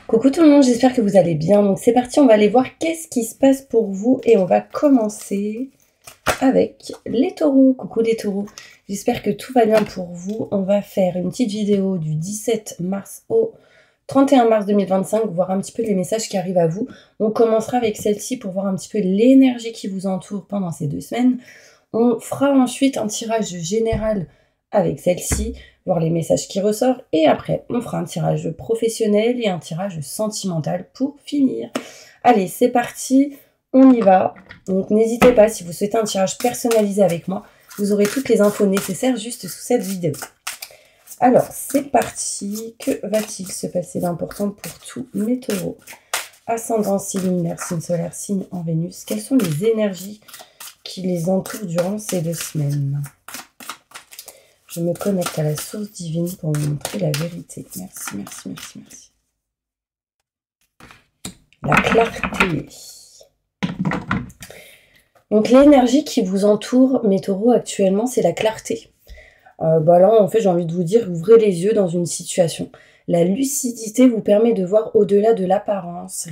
Coucou tout le monde, j'espère que vous allez bien. Donc c'est parti, on va aller voir qu'est-ce qui se passe pour vous et on va commencer avec les taureaux. Coucou les taureaux, j'espère que tout va bien pour vous. On va faire une petite vidéo du 17 mars au 31 mars 2025, voir un petit peu les messages qui arrivent à vous. On commencera avec celle-ci pour voir un petit peu l'énergie qui vous entoure pendant ces 2 semaines. On fera ensuite un tirage général avec celle-ci, voir les messages qui ressortent, et après on fera un tirage professionnel et un tirage sentimental pour finir. Allez, c'est parti, on y va. Donc n'hésitez pas, si vous souhaitez un tirage personnalisé avec moi, vous aurez toutes les infos nécessaires juste sous cette vidéo. Alors, c'est parti. Que va-t-il se passer d'important pour tous mes taureaux? Ascendant, signe lunaire, signe solaire, signe en Vénus. Quelles sont les énergies qui les entourent durant ces 2 semaines? Je me connecte à la source divine pour vous montrer la vérité. Merci, merci, merci, merci. La clarté. Donc l'énergie qui vous entoure, mes taureaux, actuellement, c'est la clarté. Là, en fait, j'ai envie de vous dire, ouvrez les yeux dans une situation. La lucidité vous permet de voir au-delà de l'apparence,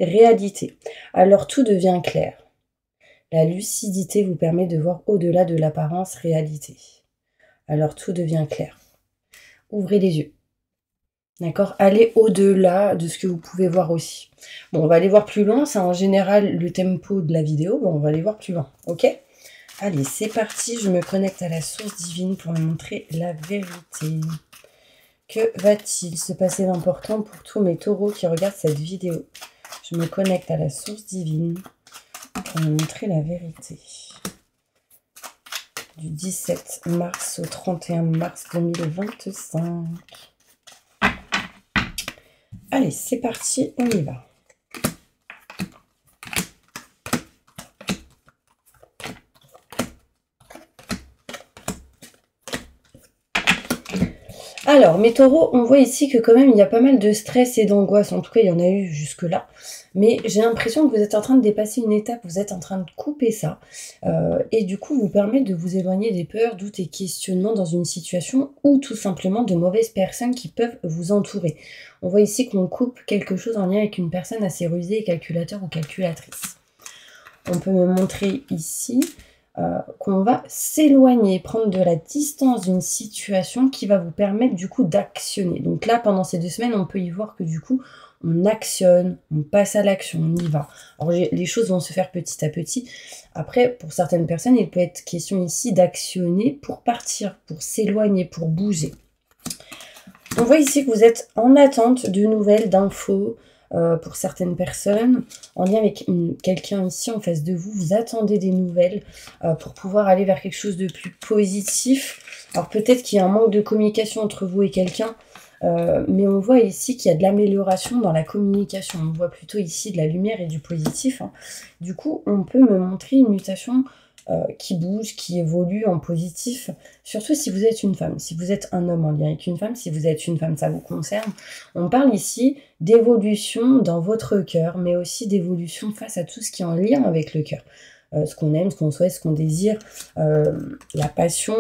réalité. Alors tout devient clair. La lucidité vous permet de voir au-delà de l'apparence, réalité. Alors tout devient clair. Ouvrez les yeux. D'accord? Allez au-delà de ce que vous pouvez voir aussi. Bon, on va aller voir plus loin. C'est en général le tempo de la vidéo. Bon, on va aller voir plus loin. Ok? Allez, c'est parti. Je me connecte à la source divine pour vous montrer la vérité. Que va-t-il se passer d'important pour tous mes taureaux qui regardent cette vidéo? Je me connecte à la source divine pour vous montrer la vérité. Du 17 mars au 31 mars 2025. Allez, c'est parti, on y va. Alors, mes taureaux, on voit ici que quand même, il y a pas mal de stress et d'angoisse. En tout cas, il y en a eu jusque-là. Mais j'ai l'impression que vous êtes en train de dépasser une étape, vous êtes en train de couper ça. Et du coup, vous permet de vous éloigner des peurs, doutes et questionnements dans une situation ou tout simplement de mauvaises personnes qui peuvent vous entourer. On voit ici qu'on coupe quelque chose en lien avec une personne assez rusée, calculateur ou calculatrice. On peut me montrer ici qu'on va s'éloigner, prendre de la distance d'une situation qui va vous permettre du coup d'actionner. Donc là, pendant ces 2 semaines, on peut y voir que du coup, on actionne, on passe à l'action, on y va. Alors les choses vont se faire petit à petit. Après, pour certaines personnes, il peut être question ici d'actionner pour partir, pour s'éloigner, pour bouger. On voit ici que vous êtes en attente de nouvelles, d'infos. Pour certaines personnes, en lien avec quelqu'un ici en face de vous, vous attendez des nouvelles pour pouvoir aller vers quelque chose de plus positif. Alors peut-être qu'il y a un manque de communication entre vous et quelqu'un, mais on voit ici qu'il y a de l'amélioration dans la communication. On voit plutôt ici de la lumière et du positif. Hein. Du coup, on peut me montrer une mutation qui bouge, qui évolue en positif, surtout si vous êtes une femme, si vous êtes un homme en lien avec une femme, si vous êtes une femme, ça vous concerne. On parle ici d'évolution dans votre cœur, mais aussi d'évolution face à tout ce qui est en lien avec le cœur. Ce qu'on aime, ce qu'on souhaite, ce qu'on désire, la passion,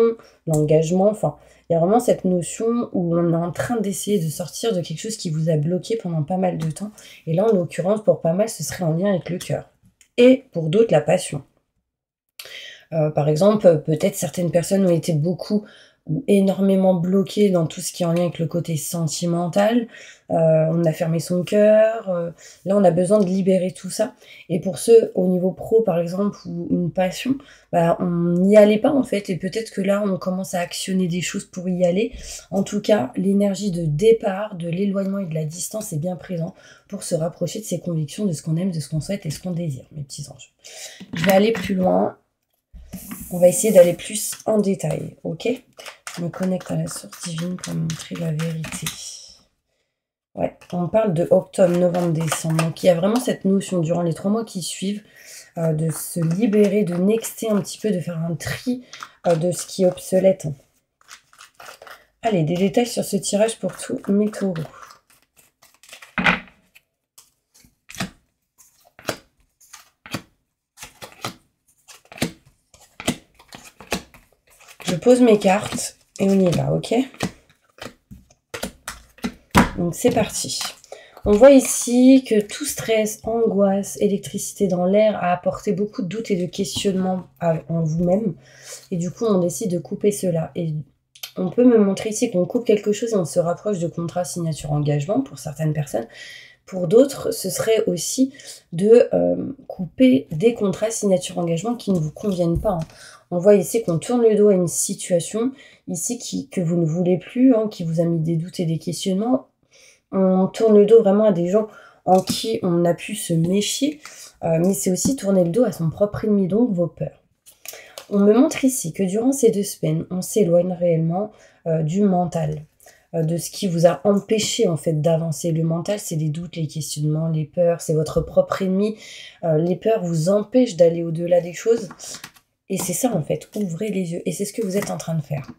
l'engagement, enfin, il y a vraiment cette notion où on est en train d'essayer de sortir de quelque chose qui vous a bloqué pendant pas mal de temps. Et là, en l'occurrence, pour pas mal, ce serait en lien avec le cœur. Et pour d'autres, la passion. Par exemple, peut-être certaines personnes ont été beaucoup ou énormément bloquées dans tout ce qui est en lien avec le côté sentimental. On a fermé son cœur. Là, on a besoin de libérer tout ça. Et pour ceux au niveau pro, par exemple, ou une passion, on n'y allait pas en fait. Et peut-être que là, on commence à actionner des choses pour y aller. En tout cas, l'énergie de départ, de l'éloignement et de la distance est bien présent pour se rapprocher de ses convictions, de ce qu'on aime, de ce qu'on souhaite et ce qu'on désire, mes petits anges. Je vais aller plus loin. On va essayer d'aller plus en détail, ok? Je me connecte à la source divine pour montrer la vérité. Ouais, on parle de octobre, novembre, décembre. Donc il y a vraiment cette notion durant les 3 mois qui suivent de se libérer, de nexter un petit peu, de faire un tri de ce qui est obsolète. Allez, des détails sur ce tirage pour tous mes taureaux. Je pose mes cartes et on y va, ok? Donc c'est parti. On voit ici que tout stress, angoisse, électricité dans l'air a apporté beaucoup de doutes et de questionnements en vous-même. Et du coup, on décide de couper cela. Et on peut me montrer ici qu'on coupe quelque chose et on se rapproche de contrat signature engagement pour certaines personnes. Pour d'autres, ce serait aussi de couper des contrats signature engagement qui ne vous conviennent pas. On voit ici qu'on tourne le dos à une situation ici que vous ne voulez plus, qui vous a mis des doutes et des questionnements. On tourne le dos vraiment à des gens en qui on a pu se méfier, mais c'est aussi tourner le dos à son propre ennemi, donc vos peurs. On me montre ici que durant ces 2 semaines, on s'éloigne réellement du mental, de ce qui vous a empêché en fait d'avancer. Le mental, c'est les doutes, les questionnements, les peurs, c'est votre propre ennemi. Les peurs vous empêchent d'aller au-delà des choses. Et c'est ça en fait, ouvrez les yeux. Et c'est ce que vous êtes en train de faire.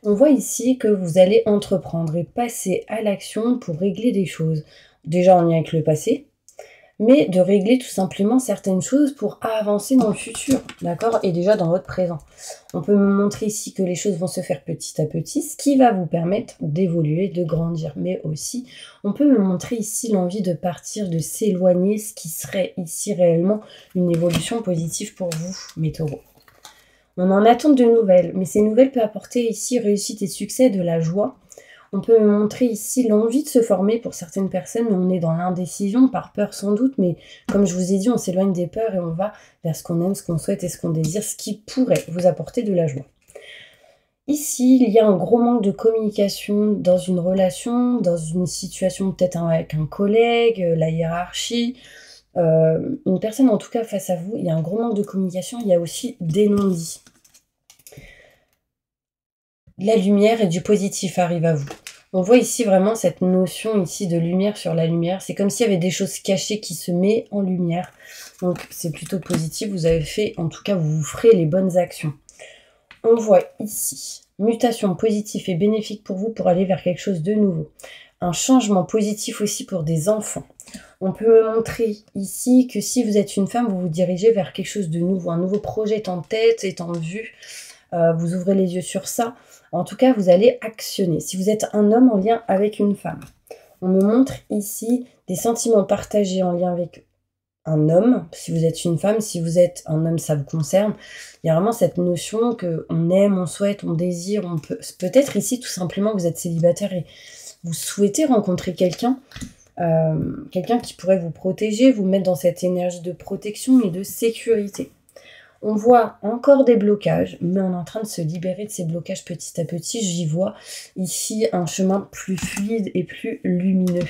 On voit ici que vous allez entreprendre et passer à l'action pour régler des choses. Déjà en lien avec le passé, mais de régler tout simplement certaines choses pour avancer dans le futur, d'accord? Et déjà dans votre présent. On peut me montrer ici que les choses vont se faire petit à petit, ce qui va vous permettre d'évoluer, de grandir. Mais aussi, on peut me montrer ici l'envie de partir, de s'éloigner, ce qui serait ici réellement une évolution positive pour vous, mes taureaux. On en attend de nouvelles, mais ces nouvelles peuvent apporter ici réussite et succès, de la joie. On peut me montrer ici l'envie de se former pour certaines personnes, mais on est dans l'indécision, par peur sans doute, mais comme je vous ai dit, on s'éloigne des peurs et on va vers ce qu'on aime, ce qu'on souhaite et ce qu'on désire, ce qui pourrait vous apporter de la joie. Ici, il y a un gros manque de communication dans une relation, dans une situation peut-être avec un collègue, la hiérarchie, une personne en tout cas face à vous, il y a un gros manque de communication, il y a aussi des non-dits. La lumière et du positif arrivent à vous. On voit ici vraiment cette notion ici de lumière sur la lumière. C'est comme s'il y avait des choses cachées qui se mettent en lumière. Donc c'est plutôt positif. Vous avez fait, en tout cas, vous ferez les bonnes actions. On voit ici mutation positive et bénéfique pour vous pour aller vers quelque chose de nouveau. Un changement positif aussi pour des enfants. On peut me montrer ici que si vous êtes une femme, vous vous dirigez vers quelque chose de nouveau. Un nouveau projet est en tête, est en vue. Vous ouvrez les yeux sur ça. En tout cas, vous allez actionner. Si vous êtes un homme en lien avec une femme, on me montre ici des sentiments partagés en lien avec un homme. Si vous êtes une femme, si vous êtes un homme, ça vous concerne. Il y a vraiment cette notion qu'on aime, on souhaite, on désire. On peut-être ici, tout simplement, vous êtes célibataire et vous souhaitez rencontrer quelqu'un. Quelqu'un qui pourrait vous protéger, vous mettre dans cette énergie de protection et de sécurité. On voit encore des blocages, mais on est en train de se libérer de ces blocages petit à petit. J'y vois ici un chemin plus fluide et plus lumineux.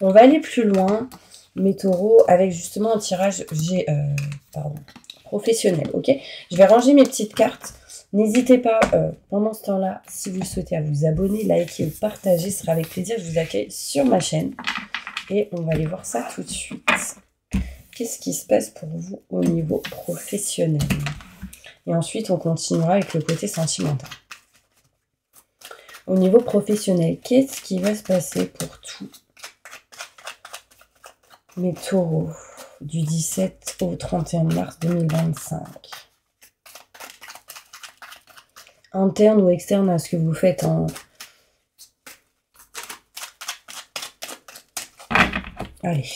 On va aller plus loin, mes taureaux, avec justement un tirage professionnel. Ok, je vais ranger mes petites cartes. N'hésitez pas, pendant ce temps-là, si vous le souhaitez, à vous abonner, liker ou partager. Ce sera avec plaisir. Je vous accueille sur ma chaîne. Et on va aller voir ça tout de suite. Qu'est-ce qui se passe pour vous au niveau professionnel? Et ensuite, on continuera avec le côté sentimental. Au niveau professionnel, qu'est-ce qui va se passer pour tous mes taureaux du 17 au 31 mars 2025? Interne ou externe à ce que vous faites en... Allez.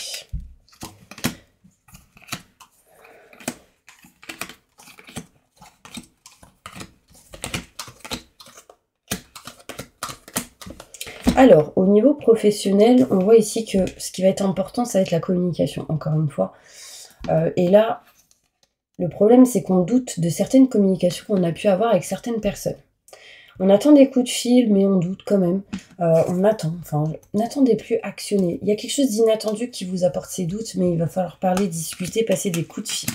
Alors, au niveau professionnel, on voit ici que ce qui va être important, ça va être la communication, encore une fois. Et là, le problème, c'est qu'on doute de certaines communications qu'on a pu avoir avec certaines personnes. On attend des coups de fil, mais on doute quand même. On attend, enfin, n'attendez plus, actionnez. Il y a quelque chose d'inattendu qui vous apporte ces doutes, mais il va falloir parler, discuter, passer des coups de fil.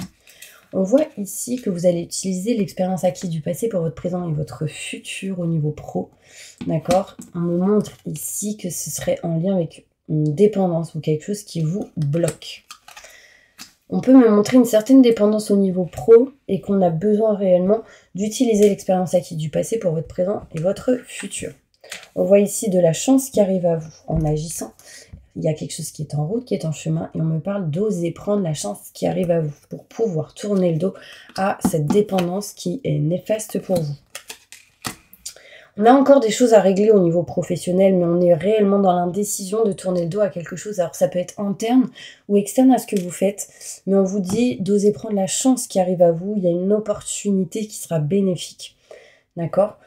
On voit ici que vous allez utiliser l'expérience acquise du passé pour votre présent et votre futur au niveau pro. D'accord? On me montre ici que ce serait en lien avec une dépendance ou quelque chose qui vous bloque. On peut me montrer une certaine dépendance au niveau pro et qu'on a besoin réellement d'utiliser l'expérience acquise du passé pour votre présent et votre futur. On voit ici de la chance qui arrive à vous en agissant. Il y a quelque chose qui est en route, qui est en chemin, et on me parle d'oser prendre la chance qui arrive à vous pour pouvoir tourner le dos à cette dépendance qui est néfaste pour vous. On a encore des choses à régler au niveau professionnel, mais on est réellement dans l'indécision de tourner le dos à quelque chose. Alors ça peut être interne ou externe à ce que vous faites, mais on vous dit d'oser prendre la chance qui arrive à vous. Il y a une opportunité qui sera bénéfique. D'accord?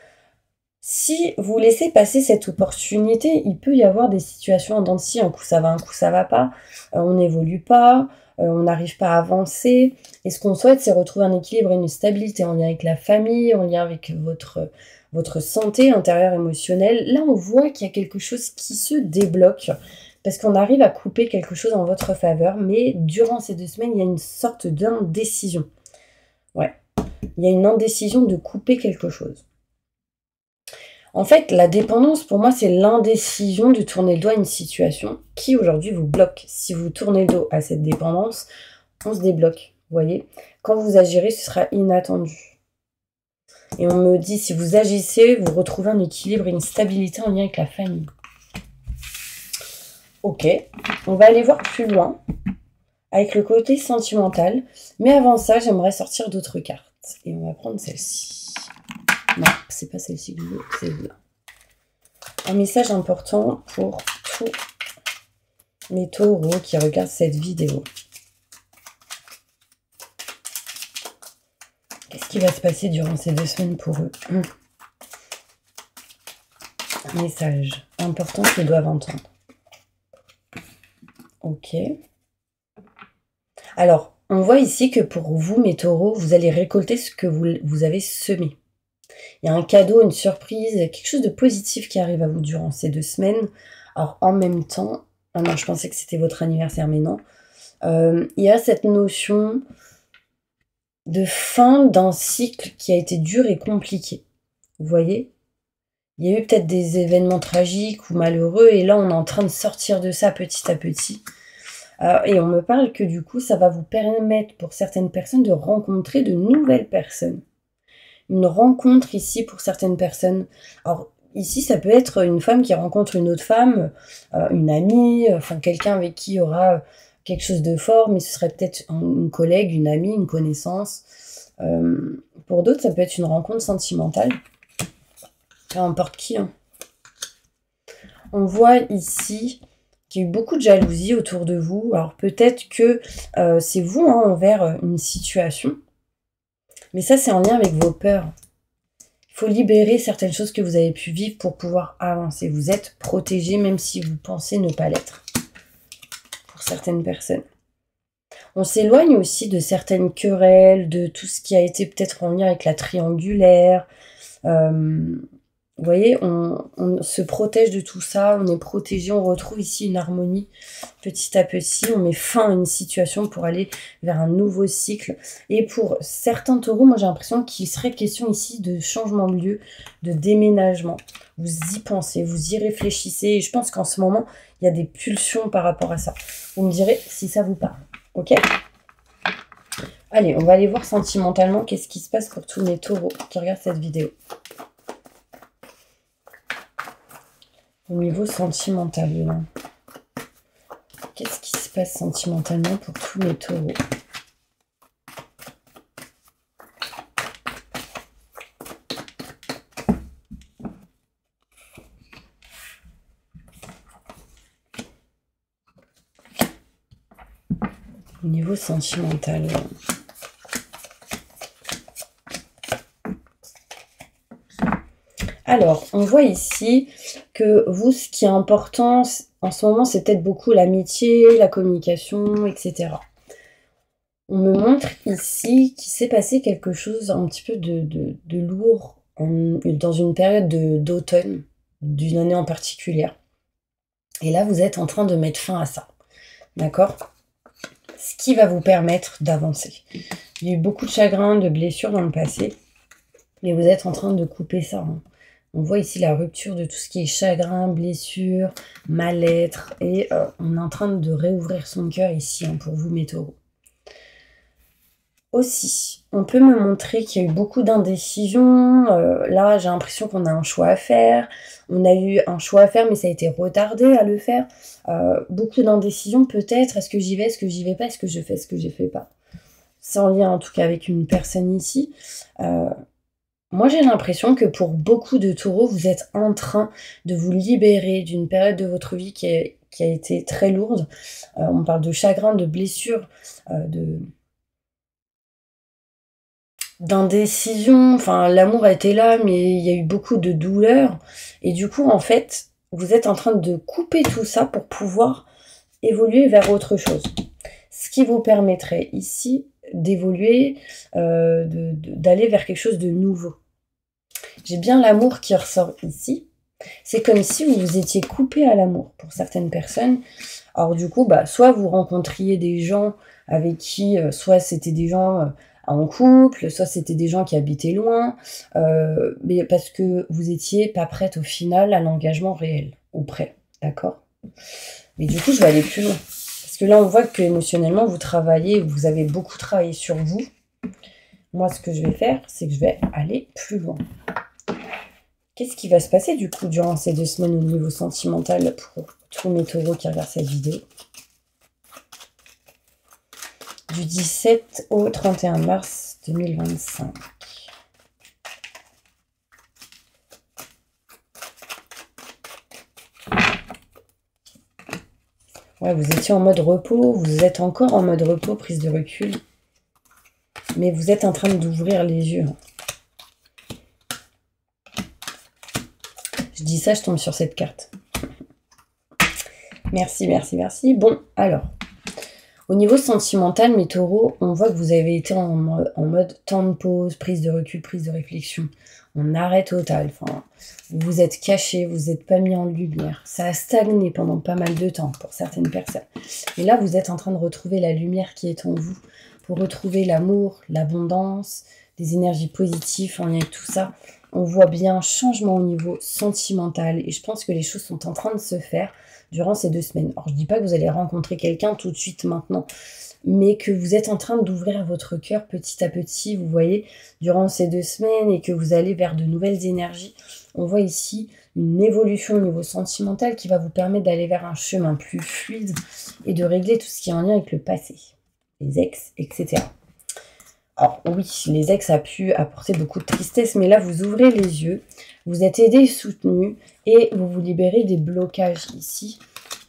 Si vous laissez passer cette opportunité, il peut y avoir des situations en dents de scie, un coup ça va, un coup ça va pas, on n'évolue pas, on n'arrive pas à avancer. Et ce qu'on souhaite, c'est retrouver un équilibre et une stabilité en lien avec la famille, en lien avec votre santé intérieure émotionnelle. Là, on voit qu'il y a quelque chose qui se débloque parce qu'on arrive à couper quelque chose en votre faveur, mais durant ces 2 semaines, il y a une sorte d'indécision. Ouais, il y a une indécision de couper quelque chose. En fait, la dépendance, pour moi, c'est l'indécision de tourner le dos à une situation qui, aujourd'hui, vous bloque. Si vous tournez le dos à cette dépendance, on se débloque, vous voyez. Quand vous agirez, ce sera inattendu. Et on me dit, si vous agissez, vous retrouvez un équilibre et une stabilité en lien avec la famille. Ok, on va aller voir plus loin, avec le côté sentimental. Mais avant ça, j'aimerais sortir d'autres cartes. Et on va prendre celle-ci. Non, c'est pas celle-ci que je veux, c'est celle-là. Un message important pour tous mes taureaux qui regardent cette vidéo. Qu'est-ce qui va se passer durant ces 2 semaines pour eux? Un message important qu'ils doivent entendre. Ok. Alors, on voit ici que pour vous, mes taureaux, vous allez récolter ce que vous avez semé. Il y a un cadeau, une surprise, quelque chose de positif qui arrive à vous durant ces 2 semaines. Alors, en même temps... Ah non, je pensais que c'était votre anniversaire, mais non. Il y a cette notion de fin d'un cycle qui a été dur et compliqué. Vous voyez? Il y a eu peut-être des événements tragiques ou malheureux, et là, on est en train de sortir de ça petit à petit. Et on me parle que du coup, ça va vous permettre, pour certaines personnes, de rencontrer de nouvelles personnes. Une rencontre ici pour certaines personnes. Alors, ici, ça peut être une femme qui rencontre une autre femme, une amie, enfin quelqu'un avec qui il y aura quelque chose de fort, mais ce serait peut-être une collègue, une amie, une connaissance. Pour d'autres, ça peut être une rencontre sentimentale. Peu importe qui. Hein. On voit ici qu'il y a eu beaucoup de jalousie autour de vous. Alors peut-être que c'est vous envers une situation. Mais ça, c'est en lien avec vos peurs. Il faut libérer certaines choses que vous avez pu vivre pour pouvoir avancer. Vous êtes protégé même si vous pensez ne pas l'être. Pour certaines personnes. On s'éloigne aussi de certaines querelles, de tout ce qui a été peut-être en lien avec la triangulaire. Vous voyez, on se protège de tout ça, on est protégé, on retrouve ici une harmonie petit à petit, on met fin à une situation pour aller vers un nouveau cycle. Et pour certains taureaux, moi j'ai l'impression qu'il serait question ici de changement de lieu, de déménagement. Vous y pensez, vous y réfléchissez, et je pense qu'en ce moment, il y a des pulsions par rapport à ça. Vous me direz si ça vous parle, ok ? Allez, on va aller voir sentimentalement qu'est-ce qui se passe pour tous mes taureaux qui regardent cette vidéo. Au niveau sentimental, là. Qu'est-ce qui se passe sentimentalement pour tous mes taureaux? Au niveau sentimental, là. Alors, on voit ici que vous, ce qui est important en ce moment, c'est peut-être beaucoup l'amitié, la communication, etc. On me montre ici qu'il s'est passé quelque chose un petit peu de lourd dans une période d'automne, d'une année en particulier. Et là, vous êtes en train de mettre fin à ça. D'accord ? Ce qui va vous permettre d'avancer. Il y a eu beaucoup de chagrin, de blessures dans le passé, mais vous êtes en train de couper ça. Hein. On voit ici la rupture de tout ce qui est chagrin, blessure, mal-être. Et on est en train de réouvrir son cœur ici pour vous, mes taureaux. Aussi, on peut me montrer qu'il y a eu beaucoup d'indécisions. Là, j'ai l'impression qu'on a un choix à faire. On a eu un choix à faire, mais ça a été retardé à le faire. Beaucoup d'indécisions peut-être. Est-ce que j'y vais, est-ce que j'y vais pas, est-ce que je fais, est-ce que je fais pas. C'est en lien en tout cas avec une personne ici. Moi, j'ai l'impression que pour beaucoup de taureaux, vous êtes en train de vous libérer d'une période de votre vie qui a été très lourde. On parle de chagrin, de blessures, de d'indécision. Enfin, l'amour a été là, mais il y a eu beaucoup de douleur. Et du coup, en fait, vous êtes en train de couper tout ça pour pouvoir évoluer vers autre chose. Ce qui vous permettrait ici d'évoluer, d'aller vers quelque chose de nouveau. J'ai bien l'amour qui ressort ici. C'est comme si vous vous étiez coupé à l'amour pour certaines personnes. Alors du coup, soit vous rencontriez des gens avec qui, soit c'était des gens en couple, soit c'était des gens qui habitaient loin, mais parce que vous étiez pas prête au final à l'engagement réel, ou prêt, d'accord? Mais du coup, je vais aller plus loin. Parce que là, on voit que émotionnellement, vous travaillez, vous avez beaucoup travaillé sur vous. Moi, ce que je vais faire, c'est que je vais aller plus loin. Qu'est-ce qui va se passer du coup durant ces 2 semaines au niveau sentimental pour tous mes taureaux qui regardent cette vidéo? Du 17 au 31 mars 2025. Ouais, vous étiez en mode repos, vous êtes encore en mode repos, prise de recul. Mais vous êtes en train d'ouvrir les yeux. Je dis ça, je tombe sur cette carte. Merci, merci, merci. Bon, alors, au niveau sentimental, mes taureaux, on voit que vous avez été en mode temps de pause, prise de recul, prise de réflexion, en arrêt total. Enfin, vous vous êtes caché, vous n'êtes pas mis en lumière. Ça a stagné pendant pas mal de temps pour certaines personnes. Et là, vous êtes en train de retrouver la lumière qui est en vous, pour retrouver l'amour, l'abondance, des énergies positives en lien avec tout ça. On voit bien un changement au niveau sentimental et je pense que les choses sont en train de se faire durant ces 2 semaines. Alors, je ne dis pas que vous allez rencontrer quelqu'un tout de suite maintenant, mais que vous êtes en train d'ouvrir votre cœur petit à petit, vous voyez, durant ces 2 semaines et que vous allez vers de nouvelles énergies. On voit ici une évolution au niveau sentimental qui va vous permettre d'aller vers un chemin plus fluide et de régler tout ce qui est en lien avec le passé, les ex, etc. Alors oui, les ex a pu apporter beaucoup de tristesse, mais là vous ouvrez les yeux, vous êtes aidé et soutenu et vous vous libérez des blocages ici.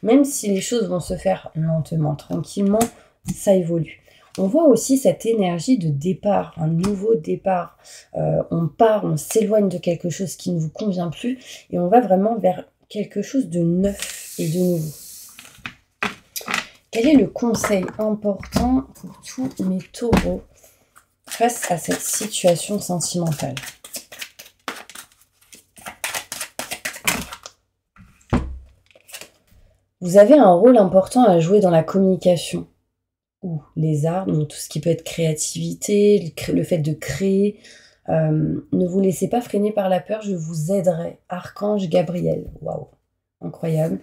Même si les choses vont se faire lentement, tranquillement, ça évolue. On voit aussi cette énergie de départ, un nouveau départ. On part, on s'éloigne de quelque chose qui ne vous convient plus et on va vraiment vers quelque chose de neuf et de nouveau. Quel est le conseil important pour tous mes taureaux face à cette situation sentimentale? Vous avez un rôle important à jouer dans la communication, ou les arts, donc tout ce qui peut être créativité, le fait de créer. Ne vous laissez pas freiner par la peur, je vous aiderai. Archange Gabriel, waouh, incroyable.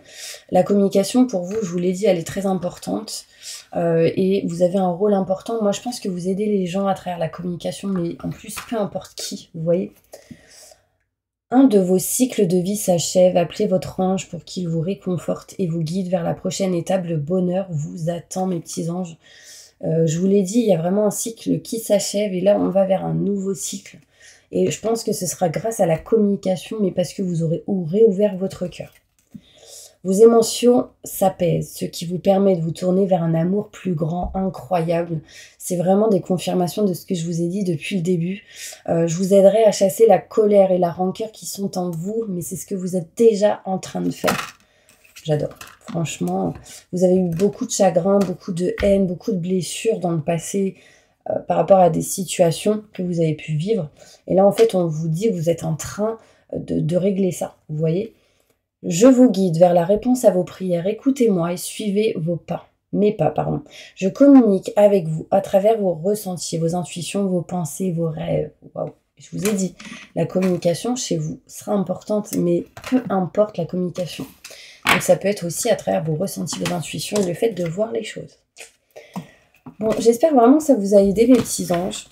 La communication, pour vous, je vous l'ai dit, elle est très importante. Et vous avez un rôle important. Moi, je pense que vous aidez les gens à travers la communication, mais en plus, peu importe qui, vous voyez. Un de vos cycles de vie s'achève. Appelez votre ange pour qu'il vous réconforte et vous guide vers la prochaine étape. Le bonheur vous attend, mes petits anges. Je vous l'ai dit, il y a vraiment un cycle qui s'achève et là, on va vers un nouveau cycle. Et je pense que ce sera grâce à la communication, mais parce que vous aurez réouvert votre cœur. Vos émotions s'apaisent, ce qui vous permet de vous tourner vers un amour plus grand, incroyable. C'est vraiment des confirmations de ce que je vous ai dit depuis le début. Je vous aiderai à chasser la colère et la rancœur qui sont en vous, mais c'est ce que vous êtes déjà en train de faire. J'adore. Franchement, vous avez eu beaucoup de chagrin, beaucoup de haine, beaucoup de blessures dans le passé par rapport à des situations que vous avez pu vivre. Et là, en fait, on vous dit que vous êtes en train de régler ça, vous voyez. Je vous guide vers la réponse à vos prières. Écoutez-moi et suivez vos pas. Mes pas, pardon. Je communique avec vous à travers vos ressentis, vos intuitions, vos pensées, vos rêves. Waouh. Je vous ai dit, la communication chez vous sera importante, mais peu importe la communication. Donc ça peut être aussi à travers vos ressentis, vos intuitions et le fait de voir les choses. Bon, j'espère vraiment que ça vous a aidé, mes petits anges,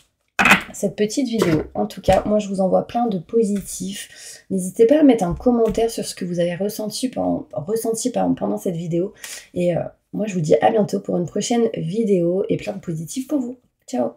cette petite vidéo. En tout cas, moi, je vous envoie plein de positifs. N'hésitez pas à mettre un commentaire sur ce que vous avez ressenti pendant cette vidéo. Et moi, je vous dis à bientôt pour une prochaine vidéo et plein de positifs pour vous. Ciao.